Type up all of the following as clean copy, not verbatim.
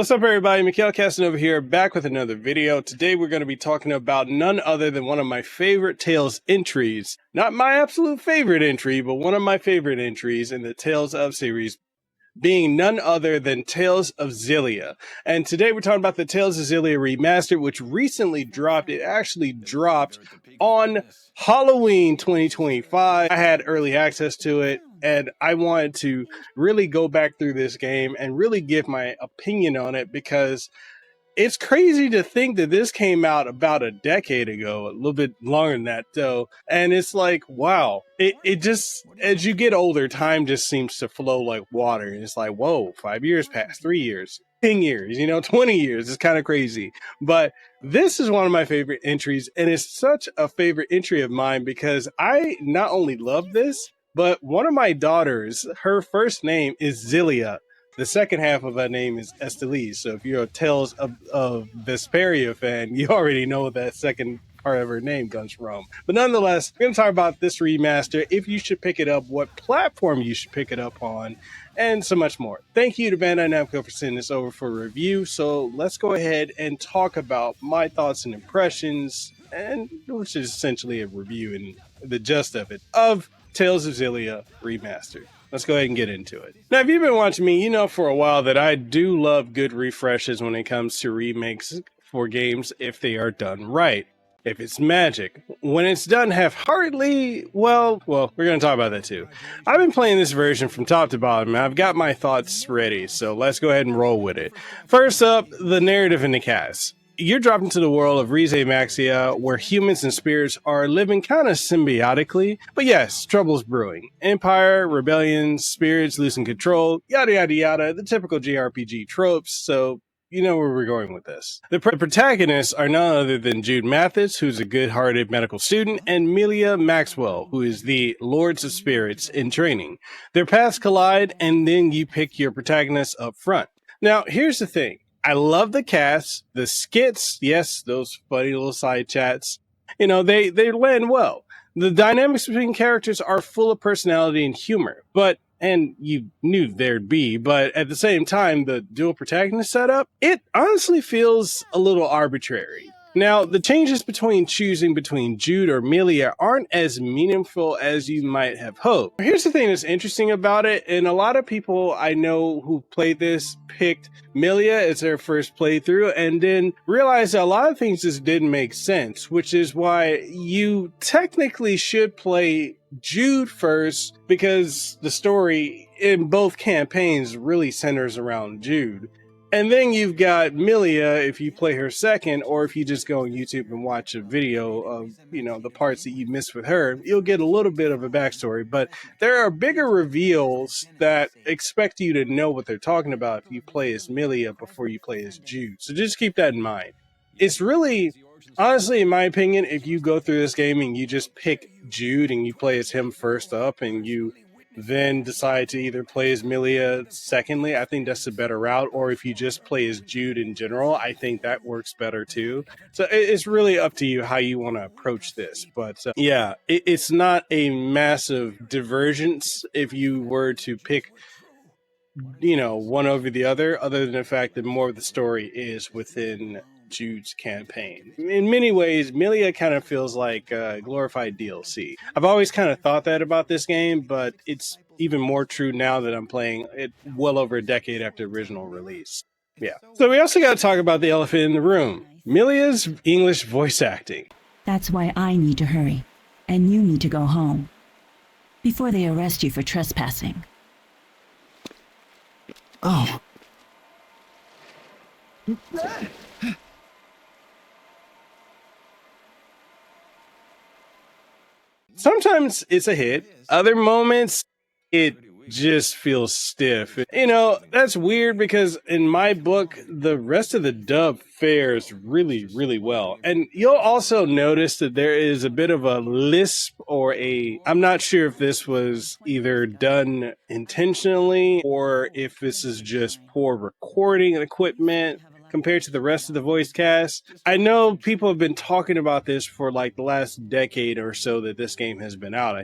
What's up, everybody? Mikhail Casanova here, back with another video. Today we're going to be talking about none other than one of my favorite Tales entries. Not my absolute favorite entry, but one of my favorite entries in the Tales of series, being none other than Tales of Xillia. And today we're talking about the Tales of Xillia Remastered, which recently dropped. It actually dropped on Halloween 2025. I had early access to it, and I wanted to really go back through this game and really give my opinion on it, because it's crazy to think that this came out about a decade ago, a little bit longer than that though. And it's like, wow, it just, as you get older, time just seems to flow like water. And it's like, whoa, 5 years passed, 3 years, 10 years, 20 years. It's kind of crazy. But this is one of my favorite entries, and it's such a favorite entry of mine because I not only love this, but one of my daughters, her first name is Xillia. The second half of her name is Estelise. So if you're a Tales of Vesperia fan, you already know what that second part of her name comes from. But nonetheless, we're going to talk about this remaster, if you should pick it up, what platform you should pick it up on, and so much more. Thank you to Bandai-Namco for sending this over for review. So let's go ahead and talk about my thoughts and impressions, and which is essentially a review and the gist of it, of Tales of Xillia Remastered. Let's go ahead and get into it. Now, if you've been watching me, you know for a while that I do love good refreshes when it comes to remakes for games if they are done right. If it's magic. When it's done half-heartedly, well, we're going to talk about that too. I've been playing this version from top to bottom, and I've got my thoughts ready, so let's go ahead and roll with it. First up, the narrative and the cast. You're dropped into the world of rieze maxia, where humans and spirits are living kind of symbiotically. But yes, trouble's brewing. Empire, rebellion, spirits losing control, yada yada yada, the typical JRPG tropes, so you know where we're going with this. The protagonists are none other than Jude, who's a good-hearted medical student, and Milla, Maxwell, who is the Lords of Spirits in training. Their paths collide, and then you pick your protagonist up front. Now, here's the thing. I love the cast, the skits, yes, those funny little side chats, they land well. The dynamics between characters are full of personality and humor, and you knew there'd be, but at the same time, the dual protagonist setup, it honestly feels a little arbitrary. Now, the changes between choosing between Jude or Milla aren't as meaningful as you might have hoped. Here's the thing that's interesting about it, and a lot of people I know who played this picked Milla as their first playthrough and then realized that a lot of things just didn't make sense, which is why you technically should play Jude first, because the story in both campaigns really centers around Jude. And then you've got Milla if you play her second, or if you just go on YouTube and watch a video of, the parts that you missed with her, you'll get a little bit of a backstory. But there are bigger reveals that expect you to know what they're talking about if you play as Milla before you play as Jude. So just keep that in mind. It's really, honestly, in my opinion, if you go through this game and you just pick Jude and you play as him first up and you then decide to either play as Milla secondly, I think that's a better route. Or if you just play as Jude in general, I think that works better too. So it's really up to you how you want to approach this. But yeah, it's not a massive divergence if you were to pick one over the other than the fact that more of the story is within Jude's campaign. In many ways, Milla kind of feels like a glorified DLC. I've always kind of thought that about this game, but it's even more true now that I'm playing it well over a decade after original release. Yeah. So we also got to talk about the elephant in the room. Milla's English voice acting. That's why I need to hurry, and you need to go home before they arrest you for trespassing. Oh. Sometimes it's a hit. Other moments, it just feels stiff. That's weird because in my book, the rest of the dub fares really, really well. And you'll also notice that there is a bit of a lisp or I'm not sure if this was either done intentionally or if this is just poor recording equipment compared to the rest of the voice cast. I know people have been talking about this for like the last decade or so that this game has been out.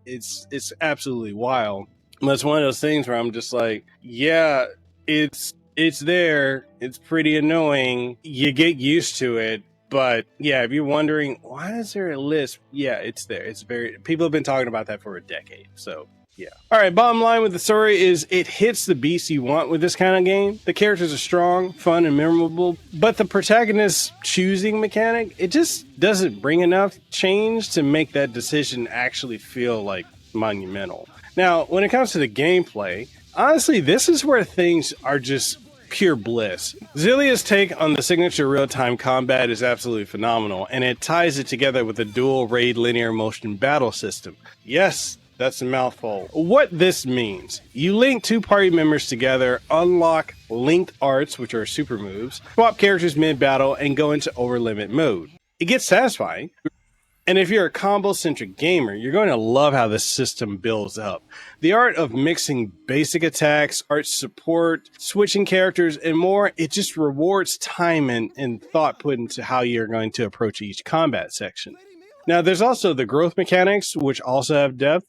It's absolutely wild. But it's one of those things where I'm just like, yeah, it's It's there. It's pretty annoying. You get used to it. But yeah, if you're wondering, why is there a list? Yeah, it's there. It's very, people have been talking about that for a decade. So yeah. All right, bottom line with the story is it hits the beats you want with this kind of game. The characters are strong, fun, and memorable, but the protagonist's choosing mechanic, it just doesn't bring enough change to make that decision actually feel like monumental. Now, when it comes to the gameplay, honestly, this is where things are just pure bliss. Xillia's take on the signature real-time combat is absolutely phenomenal, and it ties it together with a dual raid linear motion battle system. Yes, that's a mouthful. What this means: you link two party members together, unlock linked arts, which are super moves, swap characters mid-battle, and go into over-limit mode. It gets satisfying. And if you're a combo-centric gamer, you're going to love how this system builds up. The art of mixing basic attacks, art support, switching characters, and more, it just rewards time and thought put into how you're going to approach each combat section. Now, there's also the growth mechanics, which also have depth.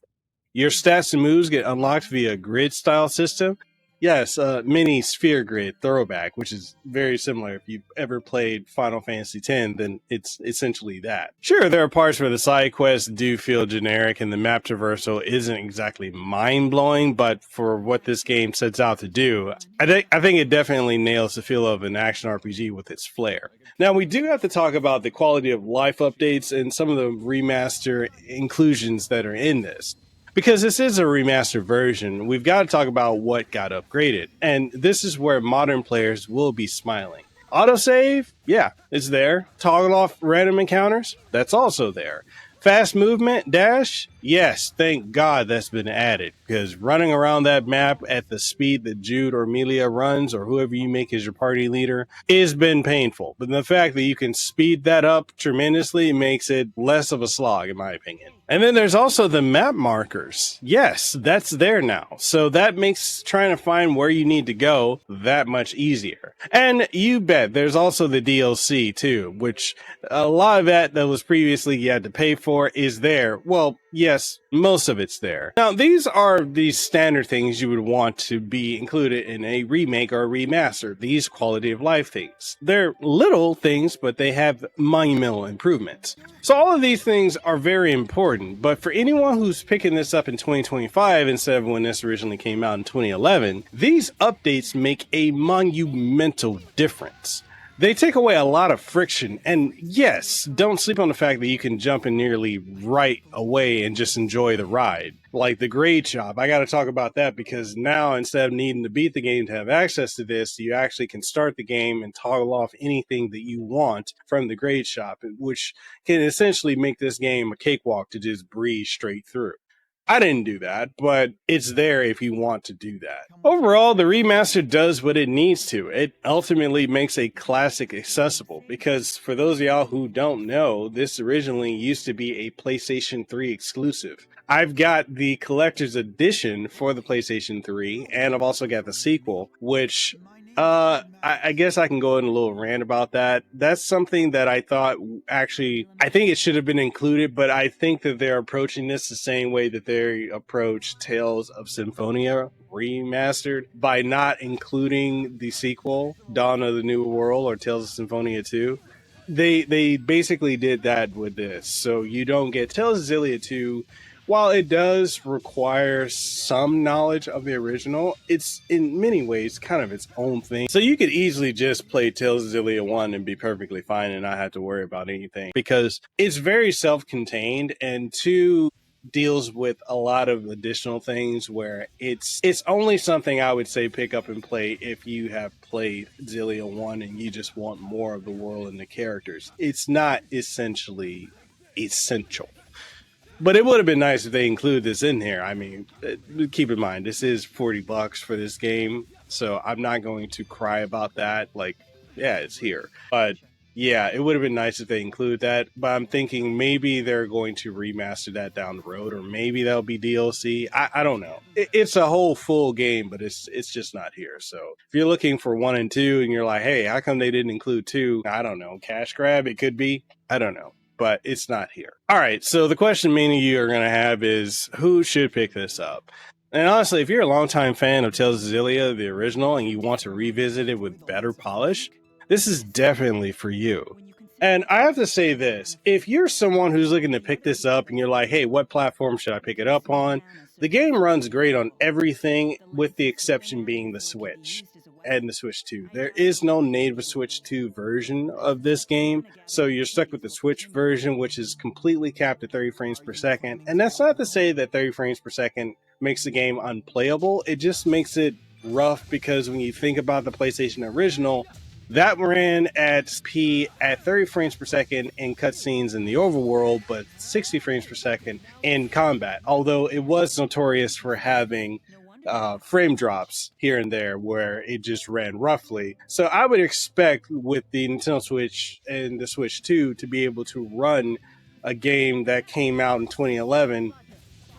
Your stats and moves get unlocked via a grid style system. Yes, mini sphere grid throwback, which is very similar. If you've ever played Final Fantasy X, then it's essentially that. Sure, there are parts where the side quests do feel generic and the map traversal isn't exactly mind-blowing, but for what this game sets out to do, I think it definitely nails the feel of an action RPG with its flair. Now, we do have to talk about the quality of life updates and some of the remaster inclusions that are in this. Because this is a remastered version, we've got to talk about what got upgraded. And this is where modern players will be smiling. Autosave? Yeah, it's there. Toggle off random encounters? That's also there. Fast movement, dash? Yes, thank God that's been added. Because running around that map at the speed that Jude or Milla runs, or whoever you make as your party leader, has been painful. But the fact that you can speed that up tremendously makes it less of a slog, in my opinion. And then there's also the map markers. Yes, that's there now. So that makes trying to find where you need to go that much easier. And you bet there's also the DLC too, which a lot of that was previously you had to pay for is there. Well, yes, most of it's there. Now, these are the standard things you would want to be included in a remake or a remaster. These quality of life things. They're little things, but they have monumental improvements. So all of these things are very important, but for anyone who's picking this up in 2025 instead of when this originally came out in 2011, these updates make a monumental difference. They take away a lot of friction, and yes, don't sleep on the fact that you can jump in nearly right away and just enjoy the ride. Like the grade shop, I gotta talk about that because now instead of needing to beat the game to have access to this, you actually can start the game and toggle off anything that you want from the grade shop, which can essentially make this game a cakewalk to just breeze straight through. I didn't do that, but it's there if you want to do that. Overall, the remaster does what it needs to. It ultimately makes a classic accessible because for those of y'all who don't know, this originally used to be a PlayStation 3 exclusive. I've got the collector's edition for the PlayStation 3, and I've also got the sequel, which I guess I can go in a little rant about that. That's something that I thought actually, I think it should have been included, but I think that they're approaching this the same way that they approach Tales of Symphonia Remastered by not including the sequel, Dawn of the New World or Tales of Symphonia 2. They basically did that with this. So you don't get Tales of Xillia 2. While it does require some knowledge of the original, it's in many ways kind of its own thing. So you could easily just play Tales of Xillia 1 and be perfectly fine and not have to worry about anything because it's very self-contained, and 2 deals with a lot of additional things where it's only something I would say pick up and play if you have played Xillia 1 and you just want more of the world and the characters. It's not essentially essential. But it would have been nice if they include this in here. I mean, keep in mind, this is $40 for this game, so I'm not going to cry about that. Like, yeah, it's here. But yeah, it would have been nice if they include that. But I'm thinking maybe they're going to remaster that down the road, or maybe that'll be DLC. I don't know. It's a whole full game, but it's just not here. So if you're looking for 1 and 2 and you're like, hey, how come they didn't include 2? I don't know. Cash grab? It could be. I don't know. But it's not here. All right, so the question many of you are going to have is, who should pick this up? And honestly, if you're a longtime fan of Tales of Xillia, the original, and you want to revisit it with better polish, this is definitely for you. And I have to say this, if you're someone who's looking to pick this up and you're like, hey, what platform should I pick it up on? The game runs great on everything, with the exception being the Switch and the Switch 2. There is no native Switch 2 version of this game, so you're stuck with the Switch version, which is completely capped at 30 frames per second. And that's not to say that 30 frames per second makes the game unplayable. It just makes it rough, because when you think about the PlayStation original, that ran at 30 frames per second in cutscenes in the overworld, but 60 frames per second in combat. Although it was notorious for having frame drops here and there where it just ran roughly. So I would expect with the Nintendo Switch and the Switch 2 to be able to run a game that came out in 2011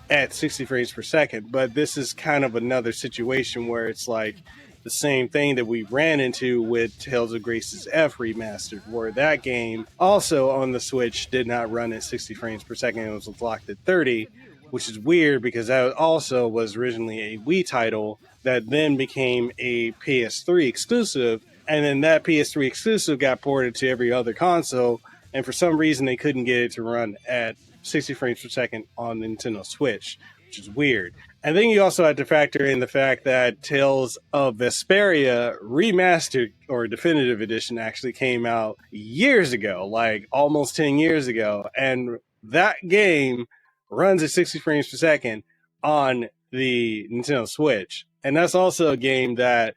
at 60 frames per second. But this is kind of another situation where it's like the same thing that we ran into with Tales of Grace's F Remastered, where that game also on the Switch did not run at 60 frames per second. It was locked at 30, which is weird because that also was originally a Wii title that then became a PS3 exclusive. And then that PS3 exclusive got ported to every other console. And for some reason, they couldn't get it to run at 60 frames per second on the Nintendo Switch, which is weird. And then you also have to factor in the fact that Tales of Vesperia Remastered or Definitive Edition actually came out years ago, like almost 10 years ago. And that game runs at 60 frames per second on the Nintendo Switch. And that's also a game that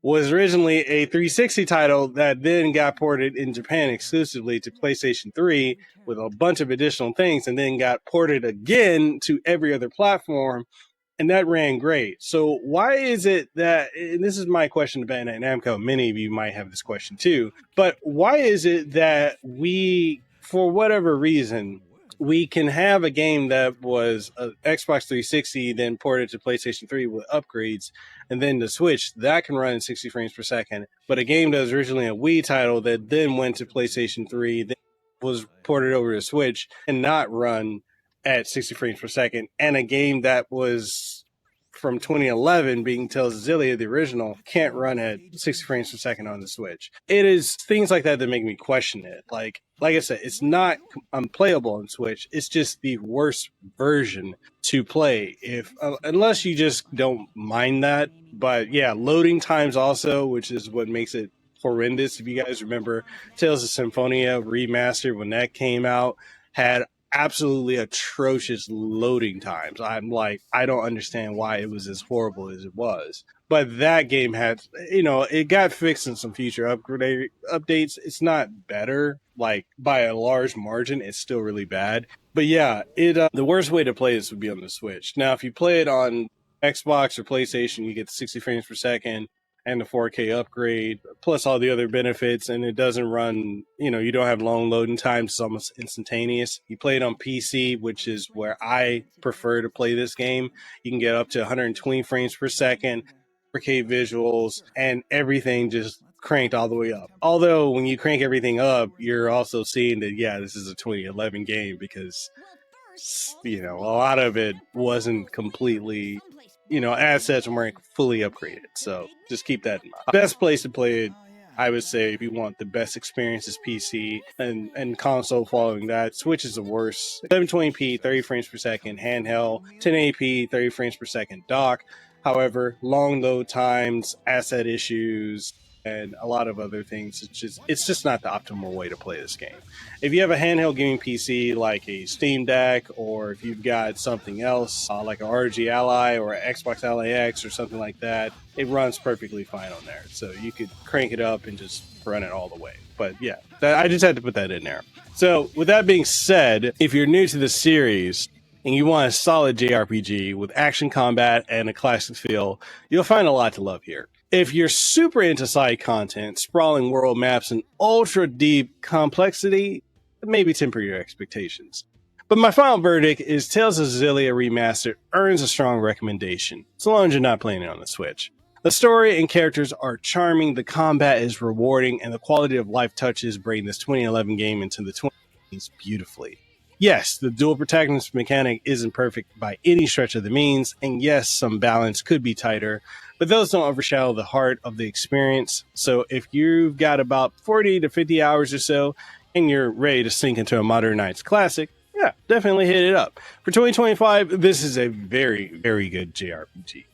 was originally a 360 title that then got ported in Japan exclusively to PlayStation 3 with a bunch of additional things, and then got ported again to every other platform, and that ran great. So why is it that, and this is my question to Bandai-Namco, many of you might have this question too, but why is it that we, for whatever reason, we can have a game that was an Xbox 360, then ported to PlayStation 3 with upgrades, and then the Switch, that can run in 60 frames per second. But a game that was originally a Wii title that then went to PlayStation 3, then was ported over to Switch, and not run at 60 frames per second. And a game that was from 2011, being Tales of Xillia, the original, can't run at 60 frames per second on the Switch. It is things like that that make me question it. Like I said, it's not unplayable on Switch. It's just the worst version to play, if unless you just don't mind that. But yeah, loading times also, which is what makes it horrendous. If you guys remember Tales of Symphonia Remastered, when that came out, had absolutely atrocious loading times. I'm like, I don't understand why it was as horrible as it was. But that game had, it got fixed in some future updates. It's not better, like by a large margin. It's still really bad. But yeah, the worst way to play this would be on the Switch. Now, if you play it on Xbox or PlayStation, you get the 60 frames per second and the 4K upgrade, plus all the other benefits, and it doesn't run, you don't have long loading times, it's almost instantaneous. You play it on PC, which is where I prefer to play this game. You can get up to 120 frames per second, 4K visuals, and everything just cranked all the way up. Although when you crank everything up, you're also seeing that, yeah, this is a 2011 game, because a lot of it wasn't completely, assets weren't fully upgraded. So just keep that in mind. Best place to play it, I would say, if you want the best experience, is PC, and console following that. Switch is the worst. 720p, 30 frames per second, handheld, 1080p, 30 frames per second dock. However, long load times, asset issues, and a lot of other things. It's just not the optimal way to play this game. If you have a handheld gaming PC like a Steam Deck, or if you've got something else like an RG Ally or an Xbox Ally X or something like that, it runs perfectly fine on there. So you could crank it up and just run it all the way. But yeah, I just had to put that in there. So with that being said, if you're new to the series and you want a solid JRPG with action combat and a classic feel, you'll find a lot to love here. If you're super into side content, sprawling world maps, and ultra deep complexity, maybe temper your expectations. But my final verdict is Tales of Xillia Remastered earns a strong recommendation, so long as you're not playing it on the Switch. The story and characters are charming, the combat is rewarding, and the quality of life touches bring this 2011 game into the 2020s beautifully. Yes, the dual protagonist mechanic isn't perfect by any stretch of the means, and yes, some balance could be tighter, but those don't overshadow the heart of the experience. So if you've got about 40 to 50 hours or so, and you're ready to sink into a modern night's classic, yeah, definitely hit it up. For 2025, this is a very, very good JRPG.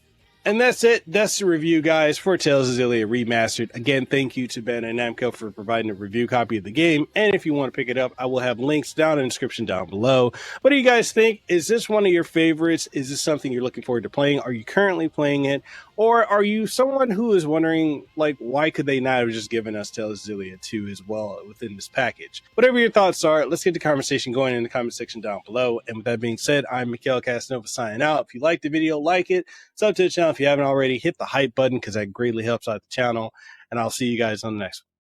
And that's it. That's the review, guys, for Tales of Xillia Remastered. Again, thank you to Bandai-Namco for providing a review copy of the game. And if you want to pick it up, I will have links down in the description down below. What do you guys think? Is this one of your favorites? Is this something you're looking forward to playing? Are you currently playing it? Or are you someone who is wondering, like, why could they not have just given us Tales of Xillia 2 as well within this package? Whatever your thoughts are, let's get the conversation going in the comment section down below. And with that being said, I'm Mikhail Casanova signing out. If you liked the video, like it. Sub to the channel if you haven't already. Hit the hype button because that greatly helps out the channel. And I'll see you guys on the next one.